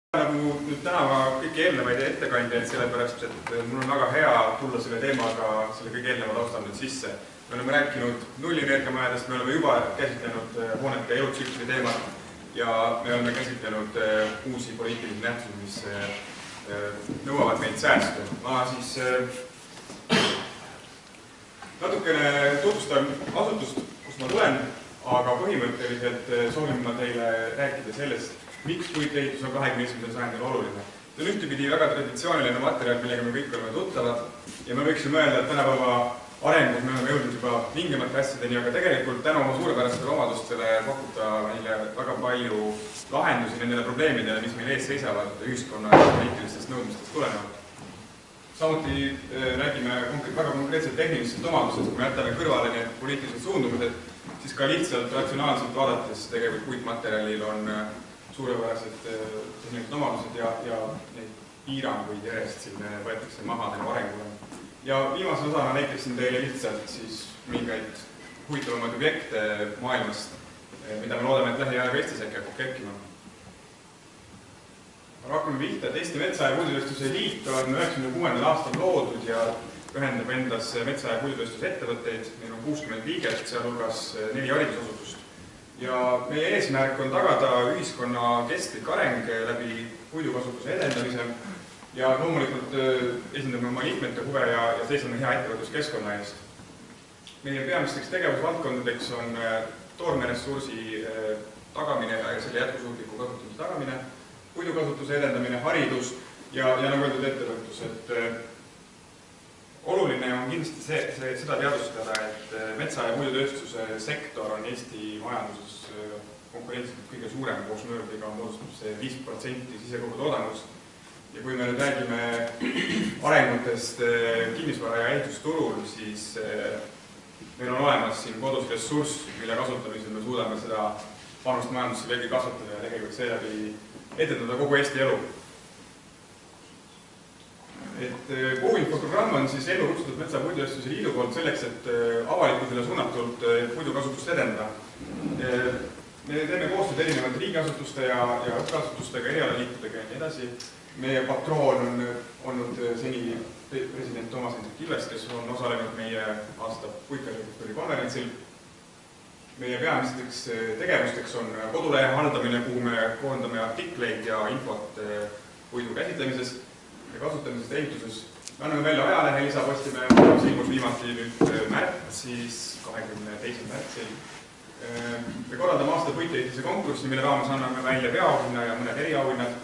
Nagu nüüd tänava kõiki eelnevaid ettekandjaid, sellepärast, et mul on väga hea tulla selle teemaga selle kõige eelneva taustal nüüd sisse. Me oleme rääkinud nullenergiamajadest, me oleme juba käsitlenud hoonete elutsükli teemat ja me oleme käsitlenud uusi poliitilisi nähtusi, mis nõuavad meid säästu. Ma siis natukene tutvustan asutust, kust ma tulen, aga põhimõtteliselt soovin ma teile rääkida sellest, miks puitehitus on 21. sajandil oluline. See on ühtepidi väga traditsiooniline materjal, millega me kõik oleme tuttavad ja me võiksime öelda, et tänapäeva arengus me oleme jõudnud juba mingemate asjadeni, aga tegelikult tänu oma suurepärastele omadustele pakkuda meile väga palju lahendusi nendele probleemidele, mis meil ees seisavad ühiskonna ja poliitilistest nõudmistest tulenevalt. Samuti räägime väga konkreetselt tehnilistest omadustest, kui me jätame kõrvale need poliitilised suundumused, siis ka lihtsalt ratsionaalselt vaadates tegelikult puitmaterjalil on suurepärased tehnilised omadused ja neid piiranguid järjest siin võetakse maha tänu arengule. Ja viimase osana näitaksin teile lihtsalt siis mingeid huvitavamaid objekte maailmast, mida me loodame, et lähiajaga Eestis äkki hakkab kerkima. Hakkame pihta, et Eesti Metsa- ja Puidutööstuse Liit on 1996. aastal loodud ja ühendab endas metsa- ja puidutööstuse ettevõtteid. Meil on 60 liiget, sealhulgas 4 haridusasutust. Ja meie eesmärk on tagada ühiskonna kestlik areng läbi puidukasutuse edendamise ja loomulikult esindame oma liikmete huve ja seisame hea ettevõtluskeskkonna eest. Meie peamisteks tegevusvaldkondadeks on toormeressursi tagamine ja selle jätkusuutliku kasutamise tagamine, puidukasutuse edendamine, haridus ja nagu öeldud ettevõtlus. Oluline on kindlasti seda teadvustada, et metsa- ja puidutööstuse sektor on Eesti majanduses konkurentsiliselt kõige suurem, koos mööbliga moodustab see 5% sisekogutoodangust. Ja kui me nüüd räägime arengutest kinnisvara- ja ehitusturul, siis meil on olemas siin kodus ressurss, mille kasutamisel me suudame seda panust majandusse veelgi kasvatada ja tegelikult seeläbi edendada kogu Eesti elu. Puuinfoprogramm on siis ellu kutsutud Metsa- ja Puidutööstuse Liidu poolt selleks, et avalikkusele suunatult puidukasutust edendada. Me teeme koostööd erinevate riigiasutuste ja õppeasutustega, erialaliitudega ja nii edasi. Meie patroon on olnud seni president Henrik Välja, kes on osalenud meie aasta puitkarjääri konverentsil. Meie peamisteks tegevusteks on kodulehe haldamine, kuhu me koondame artikleid ja infot puidu käsitlemises ja kasutamisest ehituses. Me anname välja ajalehe lisapostimehe, mis ilmus viimati nüüd märtsis, 22. märtsil. Me korraldame aasta puitehituse konkurssi, mille raames anname välja peaauhinna ja mõned eriauhinnad.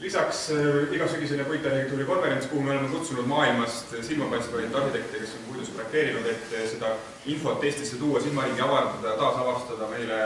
Lisaks igasügisene puitarhitektuuri konverents, kuhu me oleme kutsunud maailmast silmapaistvaid arhitekte, kes on puidus projekteerinud, et seda infot Eestisse tuua, silmaringi avardada, taasavastada meile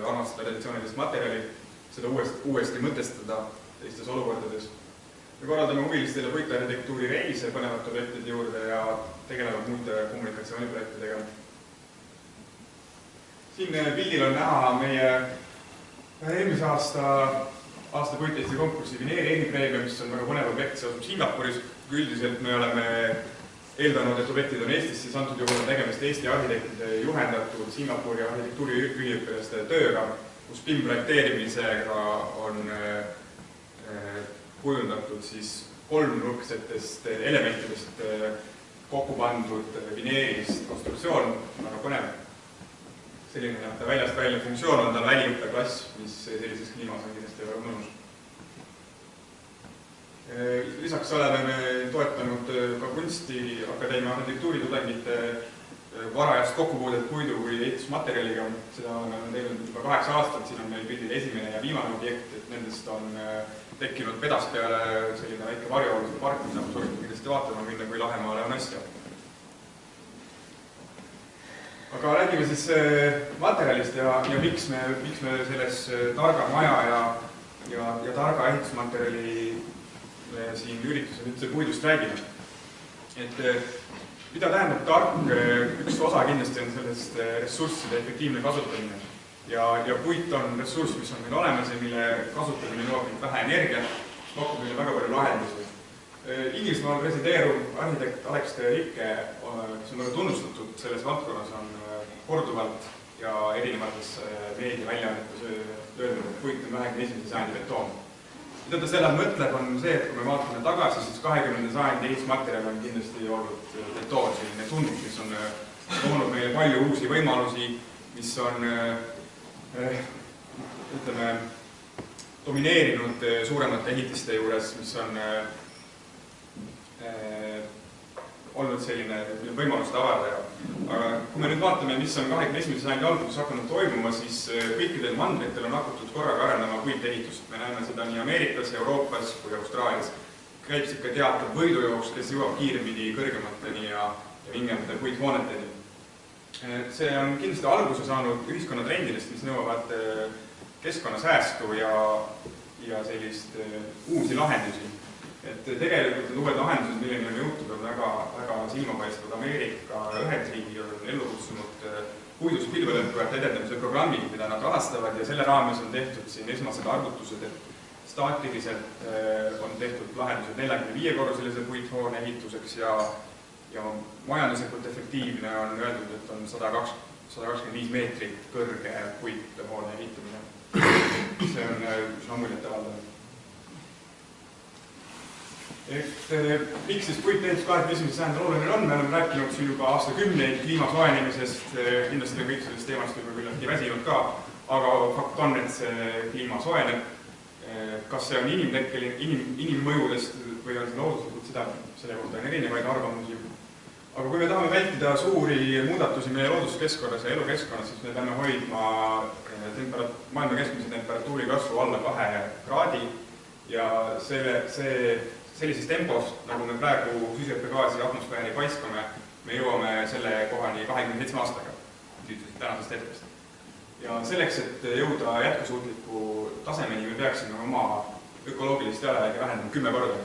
armastada traditsioonilist materjali, seda uuesti mõtestada teistes olukordades. Me korraldame huvilistele puitarhitektuuri reise põnevate objektide juurde ja tegelevad muude kommunikatsiooniprojektidega. Siin pildil on näha meie eelmise aasta puitehituse konkursi Ehipreemia, mis on väga põnev objekt, see asub Singapuris. Üldiselt me oleme eeldanud, et objektid on Eestis, siis antud juhul on tegemist Eesti arhitektide juhendatud Singapuri arhitektuuri üliõpilaste tööga, kus BIM-projekteerimisega on kujundatud siis kolmnurksetest elementidest kokku pandud vineerist konstruktsioon, väga põnev. Selline nähta väljast välja funktsioon on tal väliõppeklass, mis sellises kliimas on kindlasti väga mõnus. Lisaks oleme me toetanud ka Kunstiakadeemia arhitektuuritudengite varajast kokkupuudet puidu või ehitusmaterjaliga. Seda oleme teinud juba 8 aastat, siin on meil pildil esimene ja viimane objekt, et nendest on tekkinud pedas peale selline väike varjuoluse park, mida ma soovitan kindlasti vaatama minna, kui Lahemaale on asja. Aga räägime siis materjalist ja miks me selles targa maja ja targa ehitusmaterjali siin üritusel üldse puidust räägime. Mida tähendab tark? Üks osa kindlasti on sellest ressursside efektiivne kasutamine. Ja puit on ressurss, mis on meil olemas ja mille kasutamine nõuab nüüd vähe energiat, pakub meile väga palju lahendusi. Inglismaal resideeruv arhitekt Alex Ricke, kes on väga tunnustatud selles valdkonnas, on korduvalt ja erinevates meediaväljaannetes öelnud, et puit on 21. sajandi betoon. Mida ta selle mõtleb, on see, et kui me vaatame tagasi, siis 20. sajandi ehitusmaterjal on kindlasti olnud betoon, selline tundus, mis on toonud meile palju uusi võimalusi, mis on ütleme, domineerinud suuremate ehitiste juures, mis on olnud selline võimaluste avardaja. Aga kui me nüüd vaatame, mis on 21. sajandi alguses hakanud toimuma, siis kõikidel mandritel on hakatud korraga arenema puitehitust. Me näeme seda nii Ameerikas, Euroopas kui Austraalias. Käib ikka teatav võidujooks, kes jõuab kiiremini kõrgemateni ja vingemate puithooneteni. See on kindlasti alguse saanud ühiskonnatrendidest, mis nõuavad keskkonnasäästu ja sellist uusi lahendusi. Et tegelikult need uued lahendused, milleni on jõutud, on väga silmapaistvad. Ameerika Ühendriigid on ellu kutsunud puidust pilvelõhkujate edendamise programmi, mida nad rahastavad ja selle raames on tehtud siin esmased arvutused, et staatiliselt on tehtud lahendused 45-korruselise puithoone ehituseks ja majanduslikult efektiivne on öeldud, et on 125 meetrit kõrge puithoone ehitamine. See on üsna muljetavaldanud. Et miks siis puitehitus 21. sajandil oluline on? Me oleme rääkinud siin juba aastakümneid kliima soojenemisest, kindlasti on kõik sellest teemast juba küllaltki väsinud ka, aga fakt on, et see kliima soojeneb. Kas see on inimmõjudest või on see looduslikult, selle kohta on erinevaid arvamusi. Aga kui me tahame vältida suuri muudatusi meie looduskeskkonnas ja elukeskkonnas, siis me peame hoidma maailma keskmise temperatuuri kasvu alla 2 kraadi ja sellises tempos, nagu me praegu süsihappegaasi atmosfääri paiskame, me jõuame selle kohani 27 aastaga tänasest hetkest. Ja selleks, et jõuda jätkusuutliku tasemeni, me peaksime oma ökoloogilist jalajälge vähendama 10 korda.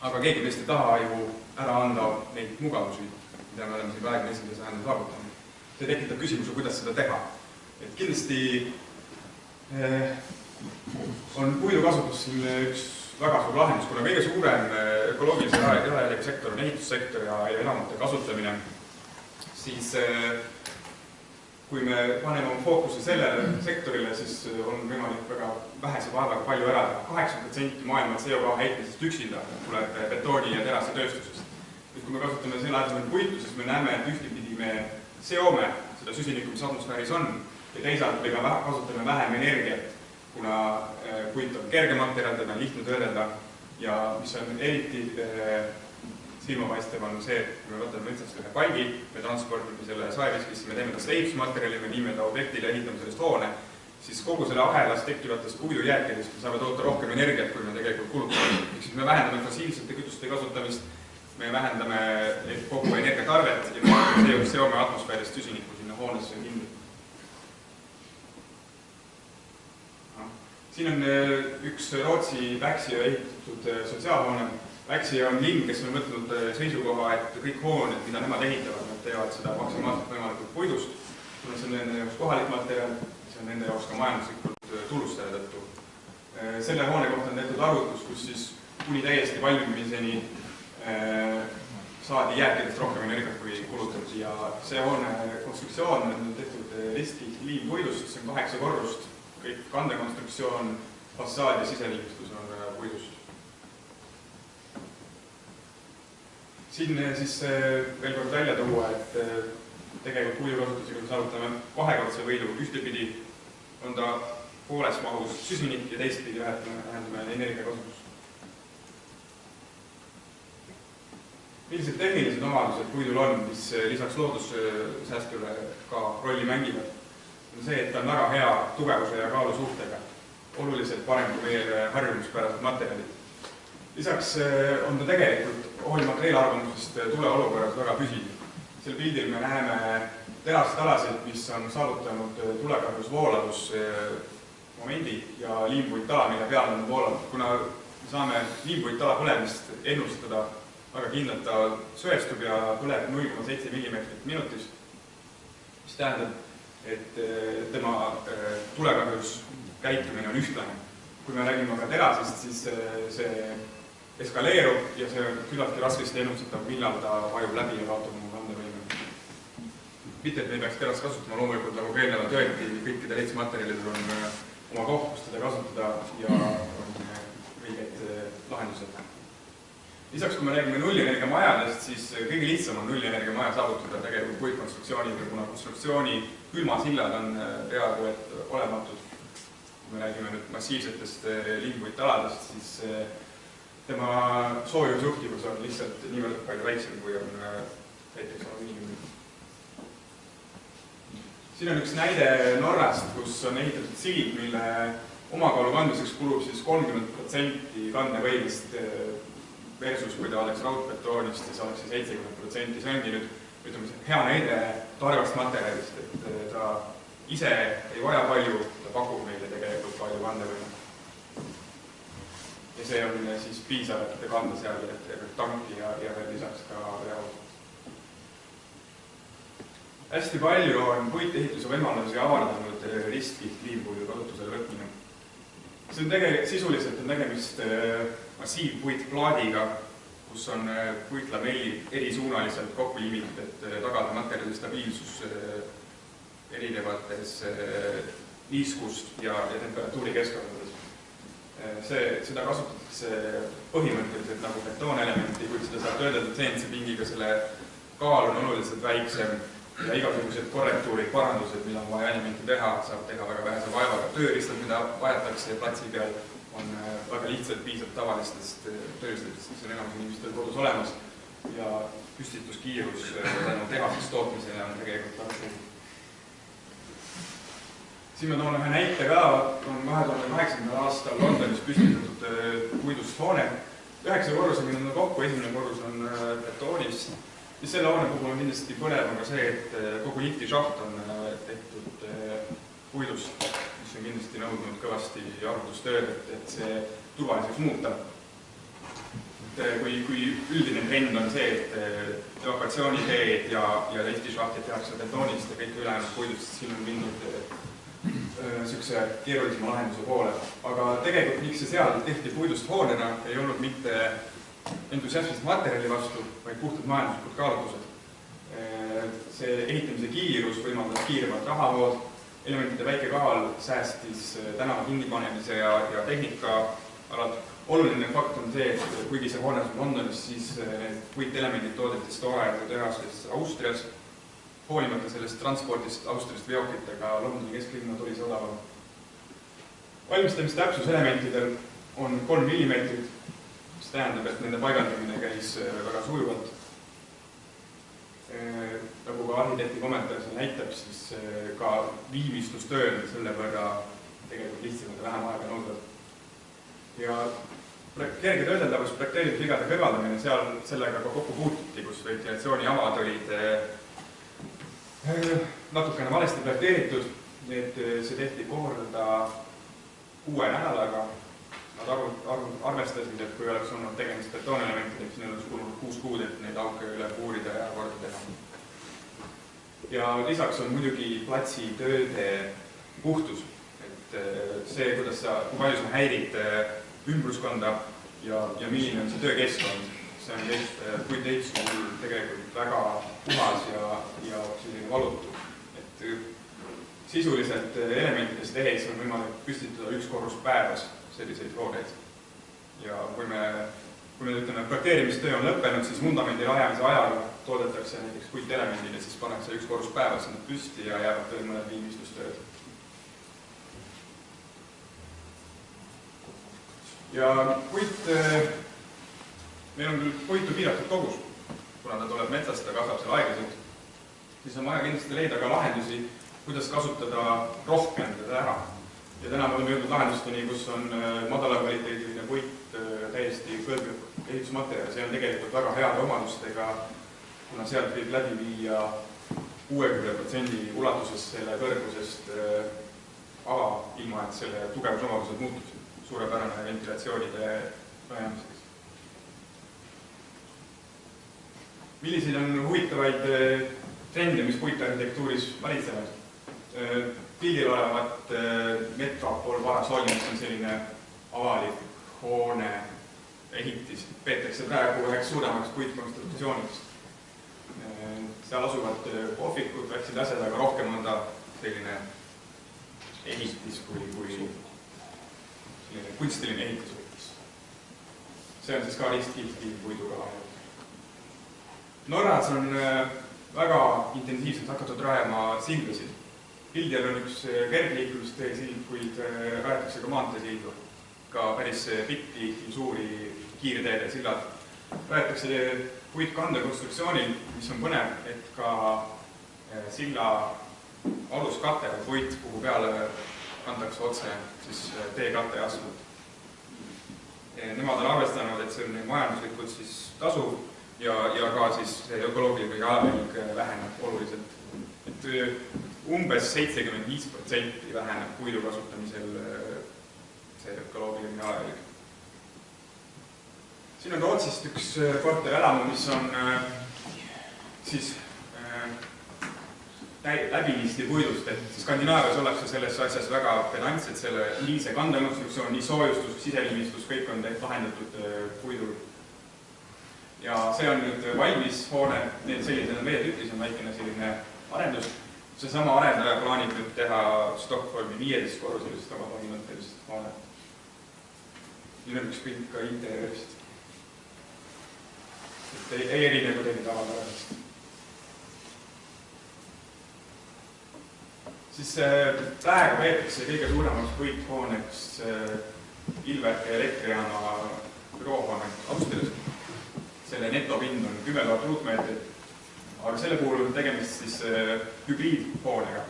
Aga keegi meist ei taha ju ära anda neid mugavusi, mida me oleme siin 21. sajandil saavutanud. See tekitab küsimuse, kuidas seda teha. Et kindlasti on puidu kasutus siin üks väga suur lahendus, kuna kõige suurem ökoloogilise jalajälje sektor on ehitussektor ja elamute kasutamine, siis kui me paneme oma fookuse sellele sektorile, siis on võimalik väga vähese vaevaga palju ära teha. 80% maailma CO2 heitmisest üksinda tuleb betooni ja terase tööstusest. Kui me kasutame selle asemel puitu, siis me näeme, et ühtepidi me seome seda süsinikku, mis atmosfääris on, ja teisalt me kasutame vähem energiat, kuna puit on kerge materjal, teda on lihtne töödelda ja mis on eriti silmapaistev on see, et kui me võtame metsast ühe palgi, me transpordime selle saeviskisse, me teeme tast ehitusmaterjali, me viime ta objektile, ehitame sellest hoone, siis kogu selle ahelas tekkivatest puidujääkidest me saame toota rohkem energiat, kui me tegelikult kulutame. Siis me vähendame fossiilsete kütuste kasutamist, me vähendame kogu energiatarvet ja me seome atmosfäärist süsinikku sinna hoonesse kinni. Siin on üks Rootsi Väksjö ehitatud sotsiaalhoone. Väksjö on linn, kes on võtnud seisukoha, et kõik hooned, mida nemad ehitavad, nad teevad seda maksimaalselt võimalikult puidust. Kuna see on nende jaoks kohalik materjal, see on nende jaoks ka majanduslikult tulus selle tõttu. Selle hoone kohta on tehtud arvutus, kus siis kuni täiesti valmimiseni saadi jääkidest rohkem energiat kui kulutatud ja see hoone konstruktsioon on tehtud risti liimpuidust, see on 8 korrust. Kõik kandekonstruktsioon, fassaad ja siseliimistus on puidust. Siin siis veel kord välja tuua, et tegelikult puidukasutusega me saavutame kahekordse võidu. Ühtepidi on ta pooles mahus süsinik ja teistpidi vähendame energiakasutust. Millised tehnilised omadused puidul on, mis lisaks loodussäästule ka rolli mängivad? On see, et ta on väga hea tugevuse ja kaalu suhtega, oluliselt parem kui meie harjumuspärased materjalid. Lisaks on ta tegelikult hoolimata eelarvamusest tuleolukorras väga püsiv. Sel pildil me näeme terased alasid, mis on saavutanud tulekahjus voolavus momendi ja liimpuittala, mille peal on voolatud. Kuna me saame liimpuittala põlemist ennustada väga kindlalt, ta söestub ja põleb 0,7 millimeetrit minutis, mis tähendab, et tema tulekahjus käitumine on ühtlane. Kui me räägime ka terasest, siis see eskaleerub ja see on küllaltki raskesti ennustatav, millal ta vajub läbi ja kaotab oma kandevõime. mitte, et me ei peaks terast kasutama, loomulikult nagu ka eelnevalt öeldi, kõikidel ehitusmaterjalidel on oma koht, kus teda kasutada ja on õigeid lahendused. Lisaks, kui me räägime nullenergia majadest, siis kõige lihtsam on nullenergia maja saavutada tegelikult puitkonstruktsiooniga, kuna konstruktsiooni külmasillad on peaaegu et olematud. Kui me räägime nüüd massiivsetest linnpuitaladest, siis tema soojusjuhtivus on lihtsalt niivõrd palju väiksem, kui on näiteks alumiiniumi. Siin on üks näide Norrast, kus on ehitatud sild, mille omakaalu kandmiseks kulub siis 30% kandevõimest versus, kui ta oleks raudbetoonist, siis oleks see 70%. See ongi nüüd, ütleme, hea näide targast materjalist, et ta ise ei vaja palju, ta pakub meile tegelikult palju kandevõime. Ja see on siis piisav, et kanda seal tanki ja veel lisaks ka veood. Hästi palju on puitehituse võimalusi avardanud ristkiht liivpuidu kasutusele võtmine. See on sisuliselt on tegemist massiivpuitplaadiga, kus on puitlamelli erisuunaliselt kokku limitud, et tagada materjali stabiilsus erinevates niiskust ja temperatuuri keskkondades. Seda kasutatakse põhimõtteliselt nagu betoonelementi, kuid seda saab töödelda CNC-pingiga, selle kaal on oluliselt väiksem ja igasugused korrektuurid, parandused, mida on vaja elementi teha, saab teha väga vähese vaevaga. Tööriistad, mida vajatakse platsi peal, on väga lihtsalt piisab tavalistest tööriistadest, mis on enamus inimestel kodus olemas ja püstituskiirus tänu tehasest tootmisele on tegelikult väga suur. Siin ma toon ühe näite ka, on 2008. aastal Londonis püstitatud puidust hoone. 9 korruseline on kokku, esimene korrus on betoonist. Siis selle hoone puhul on kindlasti põnev on ka see, et kogu liftišaht on tehtud puidust, mis on kindlasti nõudnud kõvasti arvutustööd, et see turvaliseks muuta. Kui üldine trend on see, et evakuatsiooniteed ja liftišahtid tehakse betoonist ja kõik ülejäänud puidust, siis siin on mindud niisuguse keerulisema lahenduse poole. Aga tegelikult miks see seal tehti puidust hoonena, ei olnud mitte entusiasmist materjali vastu, vaid puhtad majanduslikud kaalutlused. See ehitamise kiirus võimaldas kiiremat rahavood, elementide väike kaal säästis tänava kinnipanemise ja tehnika alalt. Oluline fakt on see, et kuigi see hoone on Londonis, siis puitelemendid toodeti Storaja tehases Austrias. Hoolimata sellest transpordist Austriast veokitega Londoni kesklinna tuli see odavam. Valmistamistäpsus elementidel on 3 mm, mis tähendab, et nende paigaldamine käis väga sujuvalt. Nagu ka arhitekti kommentaar see näitab, siis ka viimistlustööl selle võrra tegelikult lihtsamad ja vähem aega nõudvad. Ja kerge töödeldavus, projekteeritud vigade kõrvaldamine, sellega ka kokku puututi, kus ventilatsiooni avad olid natukene valesti projekteeritud, see tehti korda 6 nädalaga. Nad arvestasid, et kui oleks olnud tegemist betoonelementidega, siis neil oleks kulunud 6 kuud, et neid auke üle puurida ja korda teha. Ja lisaks on muidugi platsi tööde puhtus. Et see, kui palju sa häirid ümbruskonda ja milline on see töökeskkond, see on puiteehituse puhul tegelikult väga puhas ja selline valutu. Et sisuliselt elementides tehes on võimalik püstitada 1 korrus päevas selliseid hooneid. Ja kui me ütleme, projekteerimistöö on lõppenud, siis vundamendi rajamise ajaga toodetakse näiteks puitelemendid ja siis pannakse 1 korrus päevas sinna püsti ja jäävad veel mõned viimistlustööd. Ja meil on küll puitu piiratud kogus, kuna ta tuleb metsast ja kasvab seal aeglaselt, siis on vaja kindlasti leida ka lahendusi, kuidas kasutada rohkem teda ära. Ja täna me oleme jõudnud lahendusteni, kus on madala kvaliteediline puit täiesti kõlblik ehitusmaterjal. See on tegelikult väga heade omadustega, kuna sealt võib läbi viia 60% ulatuses selle kõrgusest ava, ilma et selle tugevusomadused muutuksid. Suurepärane ventilatsioonide rajamiseks. Milliseid on huvitavaid trende, mis puitarhitektuuris valitsevad? Pildil olevat Metropol Parasolj, mis on selline avalik hoone ehitis. Peetakse praegu üheks suuremaks puitkonstruktsioonist. Seal asuvad kohvikud, väikesed asjad, aga rohkem on ta selline ehitis kui selline kunstiline ehitus. See on siis ka ristkihti puiduga lahendud. Norras on väga intensiivselt hakatud rajama sildasid. Pildjal on üks kergliiklustee sild, kuid rajatakse ka maanteesildu. Ka päris pikki, suuri kiirteede sillad. Rajatakse Puit kandekonstruktsioonil, mis on põnev, et ka silla aluskate on puit, kuhu peale antakse otse teekatte ja asfalt. Nemad on arvestanud, et see on majanduslikult tasuv ja ka ökoloogiline jalajälg väheneb oluliselt. Et umbes 75% väheneb puidu kasutamisel see ökoloogiline jalajälg. Siin on Rootsist üks korterelamu, mis on läbinisti puidust, et Skandinaavias ollakse selles asjas väga pedantsed, selle liise kandekonstruktsioon, nii soojustus, siseliimistus, kõik on lahendatud puidul. Ja see on nüüd valmis hoone, sellisena meie tükis on väikene selline arendus. Seesama arendaja plaanib nüüd teha Stockholmi 15 korruselist oma põhimõttelist hoonet. Nüüd on üks pilt ka interjöörist. Ei erine kui teine tavapärasest. Siis praegu peetakse kõige suuremaks puithooneks Ilveke elektrijaama büroohoone Austrias. Selle netopind on 10 000 ruutmeetrit, aga selle puhul on tegemist hübriidhoonega.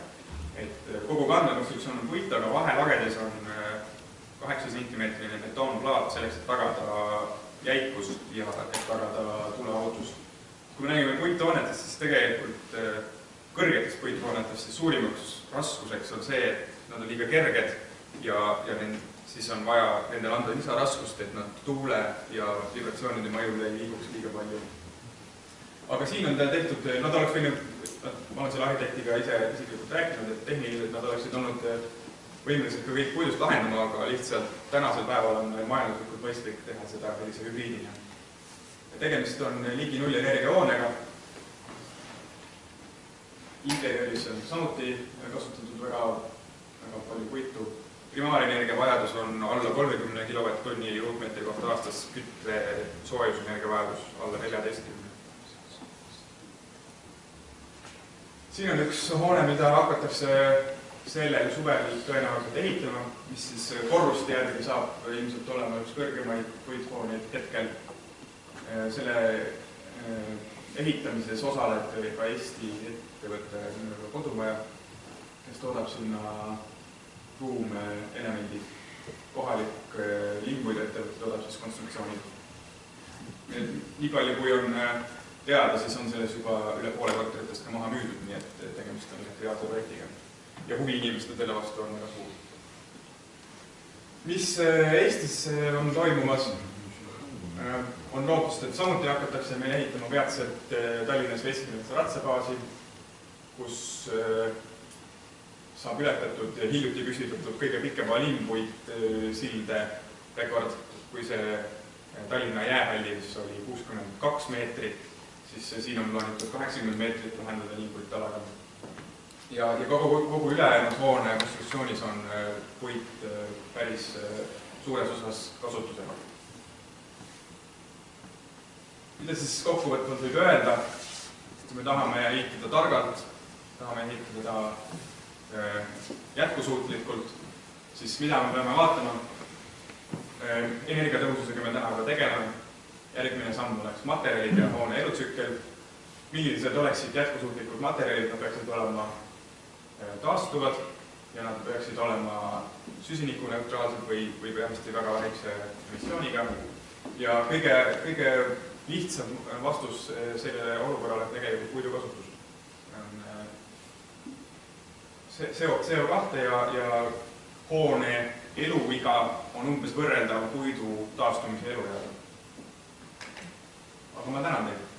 Et kogu kandekonstruktsioon on puit, aga vahelagedes on 8 cm betoonplaat selleks, et tagada jäikust ja et tagada tuleohutus. Kui me nägime puithoonetest, siis tegelikult kõrgetest puithoonetest suurimaks raskuseks on see, et nad on liiga kerged ja siis on vaja nendele anda lisaraskust, et nad tuule ja vibratsioonide mõjul ei liiguks liiga palju. Aga siin on tehtud, nad oleks võinud, ma olen selle arhitektiga ise isiklikult rääkinud, et tehniliselt nad oleksid olnud võimelised ka kõik puidust lahendama, aga lihtsalt tänasel päeval on majanduslikult mõistlik teha seda sellise hübriidina. Tegemist on ligi nullenergiahoonega. Interjööris on samuti kasutatud väga palju puitu. Primaarenergia vajadus on alla 30 kW/h ruutmeetri kohta aastas, kütte soojusenergia vajadus alla 14. Siin on üks hoone, mida hakatakse sellel suvel tõenäoliselt ehitama, mis siis korruste järgi saab ilmselt olema üks kõrgemaid puithooneid hetkel. Selle ehitamises osaleb ka Eesti ettevõtte kodumaja, kes toodab sinna ruumelemendid. Kohalik linnpuiduettevõte toodab siis konstruktsioonid. Nii palju, kui on teada, siis on selles juba üle poole korteritest ka maha müüdud, nii et tegemist on reaalse projektiga. Ja huvi inimeste selle vastu on väga suur. Mis Eestis on toimumas? On lootust, et samuti hakatakse meil ehitama peatselt Tallinnas Veskimetsa ratsabaasi, kus saab ületatud hiljuti püstitatud kõige pikema linnpuit silde rekord, kui see Tallinna jäähallis oli 62 meetrit, siis siin on plaanitud 80 meetrit lahendada linnpuit alaga. Ja kogu ülejäänud hoone konstruktsioonis on puit päris suures osas kasutusega. Mida siis kokkuvõtvalt võib öelda, kui me tahame ehitada targalt, tahame ehitada jätkusuutlikult, siis mida me peame vaatama? Energiatõhususega me täna ka tegeleme. Järgmine samm oleks materjalid ja hoone elutsükkel. Millised oleksid jätkusuutlikud materjalid, nad peaksid olema taastuvad ja nad peaksid olema süsinikuneutraalsed või peamasti väga väikse emissiooniga. Ja kõige lihtsam vastus sellele olukorrale tegelikult puidukasutus. CO2 ja hoone eluiga on umbes võrreldav puidu taastumise elujaga. Aga ma tänan teid.